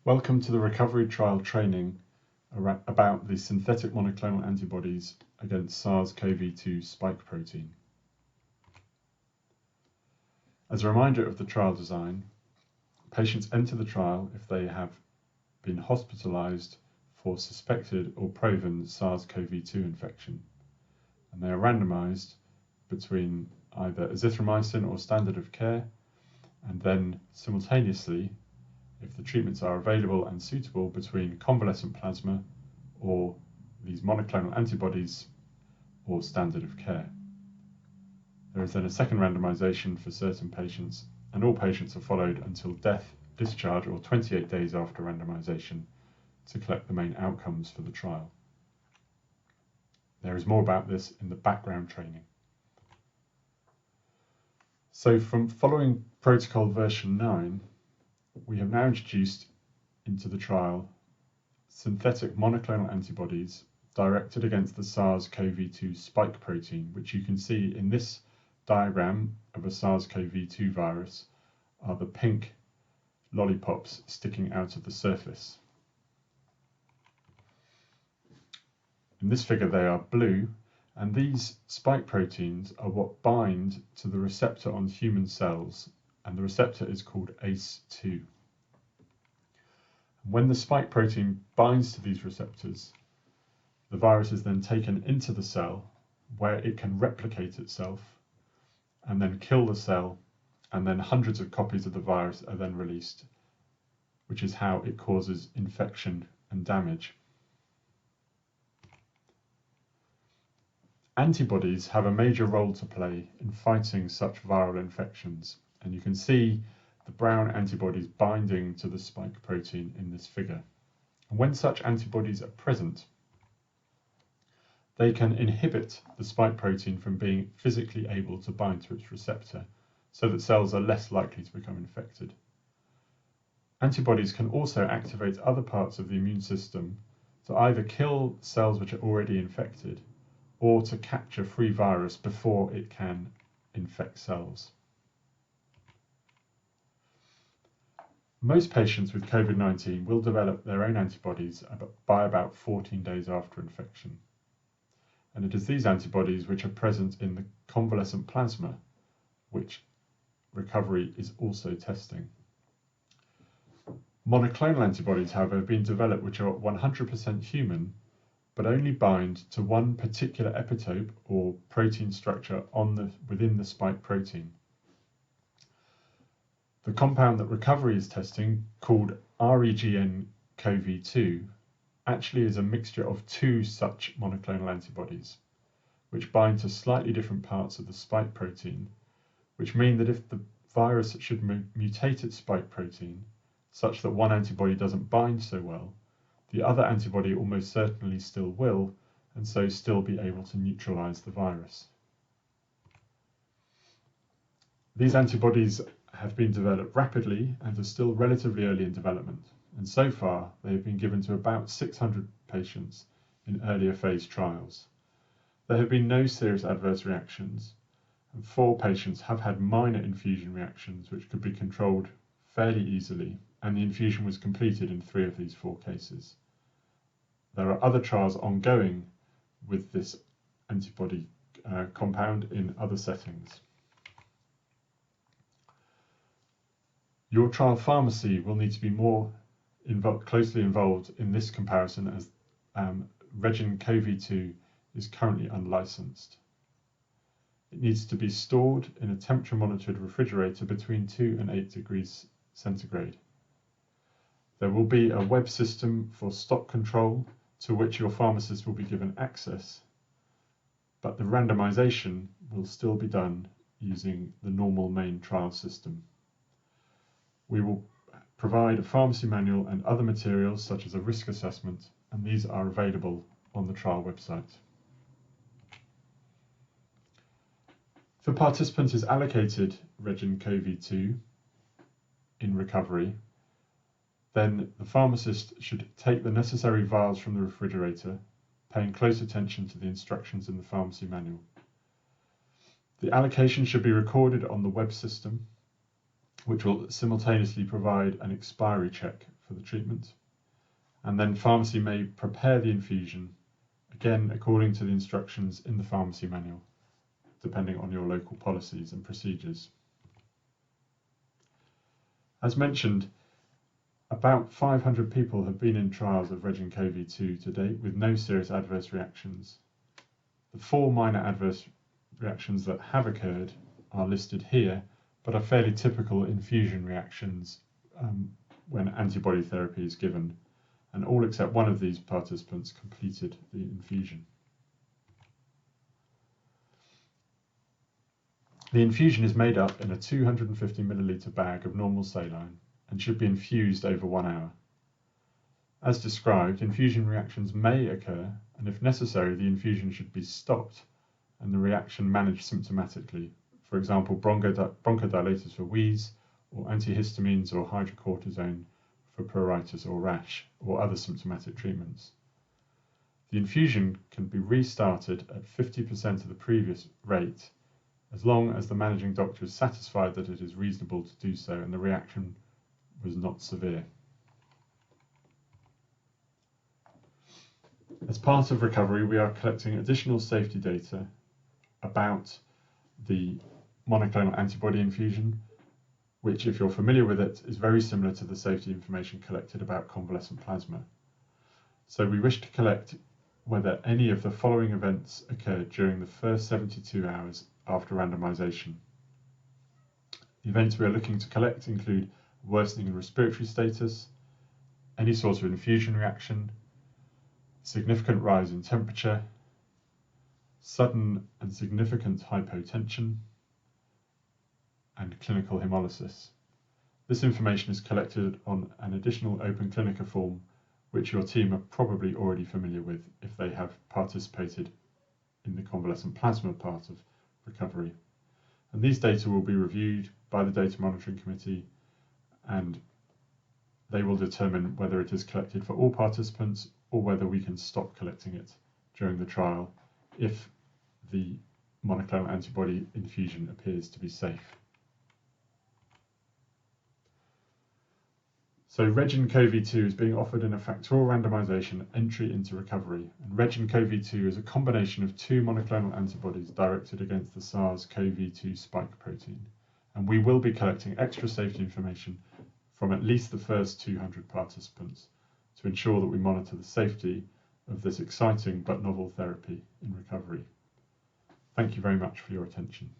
Welcome to the recovery trial training about the synthetic monoclonal antibodies against SARS-CoV-2 spike protein. As a reminder of the trial design, patients enter the trial if they have been hospitalized for suspected or proven SARS-CoV-2 infection, and they are randomized between either azithromycin or standard of care, and then simultaneously, if the treatments are available and suitable, between convalescent plasma or these monoclonal antibodies or standard of care. There is then a second randomization for certain patients, and all patients are followed until death, discharge, or 28 days after randomization to collect the main outcomes for the trial. There is more about this in the background training. So from following protocol version 9, we have now introduced into the trial synthetic monoclonal antibodies directed against the SARS-CoV-2 spike protein, which you can see in this diagram of a SARS-CoV-2 virus are the pink lollipops sticking out of the surface. In this figure they are blue, and these spike proteins are what bind to the receptor on human cells, and the receptor is called ACE2. When the spike protein binds to these receptors, the virus is then taken into the cell where it can replicate itself and then kill the cell, and then hundreds of copies of the virus are then released, which is how it causes infection and damage. Antibodies have a major role to play in fighting such viral infections, and you can see the brown antibodies binding to the spike protein in this figure. And when such antibodies are present, they can inhibit the spike protein from being physically able to bind to its receptor, so that cells are less likely to become infected. Antibodies can also activate other parts of the immune system to either kill cells which are already infected or to capture free virus before it can infect cells. Most patients with COVID-19 will develop their own antibodies by about 14 days after infection. And it is these antibodies which are present in the convalescent plasma, which recovery is also testing. Monoclonal antibodies, however, have been developed which are 100% human, but only bind to one particular epitope or protein structure within the spike protein. The compound that recovery is testing, called REGN-CoV-2, actually is a mixture of two such monoclonal antibodies, which bind to slightly different parts of the spike protein, which mean that if the virus should mutate its spike protein, such that one antibody doesn't bind so well, the other antibody almost certainly still will, and so still be able to neutralize the virus. These antibodies have been developed rapidly and are still relatively early in development, and so far they have been given to about 600 patients in earlier phase trials. There have been no serious adverse reactions, and 4 patients have had minor infusion reactions which could be controlled fairly easily, and the infusion was completed in 3 of these 4 cases. There are other trials ongoing with this antibody compound in other settings. Your trial pharmacy will need to be more closely involved in this comparison, as REGN-CoV-2 is currently unlicensed. It needs to be stored in a temperature monitored refrigerator between 2 and 8 degrees centigrade. There will be a web system for stock control to which your pharmacist will be given access, but the randomization will still be done using the normal main trial system. We will provide a pharmacy manual and other materials such as a risk assessment, and these are available on the trial website. If a participant is allocated REGN-CoV-2 in recovery, then the pharmacist should take the necessary vials from the refrigerator, paying close attention to the instructions in the pharmacy manual. The allocation should be recorded on the web system, which will simultaneously provide an expiry check for the treatment. And then pharmacy may prepare the infusion, again according to the instructions in the pharmacy manual, depending on your local policies and procedures. As mentioned, about 500 people have been in trials of Regen-CoV-2 to date with no serious adverse reactions. The 4 minor adverse reactions that have occurred are listed here, but are fairly typical infusion reactions when antibody therapy is given, and all except one of these participants completed the infusion. The infusion is made up in a 250 milliliter bag of normal saline and should be infused over 1 hour. As described, infusion reactions may occur, and if necessary, the infusion should be stopped and the reaction managed symptomatically. For example, bronchodilators for wheeze, or antihistamines or hydrocortisone for pruritus or rash, or other symptomatic treatments. The infusion can be restarted at 50% of the previous rate, as long as the managing doctor is satisfied that it is reasonable to do so and the reaction was not severe. As part of recovery, we are collecting additional safety data about the monoclonal antibody infusion, which, if you're familiar with it, is very similar to the safety information collected about convalescent plasma. So we wish to collect whether any of the following events occurred during the first 72 hours after randomization. The events we are looking to collect include worsening in respiratory status, any sort of infusion reaction, significant rise in temperature, sudden and significant hypotension, and clinical hemolysis. This information is collected on an additional Open Clinica form, which your team are probably already familiar with if they have participated in the convalescent plasma part of recovery. And these data will be reviewed by the Data Monitoring Committee, and they will determine whether it is collected for all participants or whether we can stop collecting it during the trial if the monoclonal antibody infusion appears to be safe. So Regen-CoV-2 is being offered in a factorial randomization entry into recovery, and Regen-CoV-2 is a combination of 2 monoclonal antibodies directed against the SARS-CoV-2 spike protein, and we will be collecting extra safety information from at least the first 200 participants to ensure that we monitor the safety of this exciting but novel therapy in recovery. Thank you very much for your attention.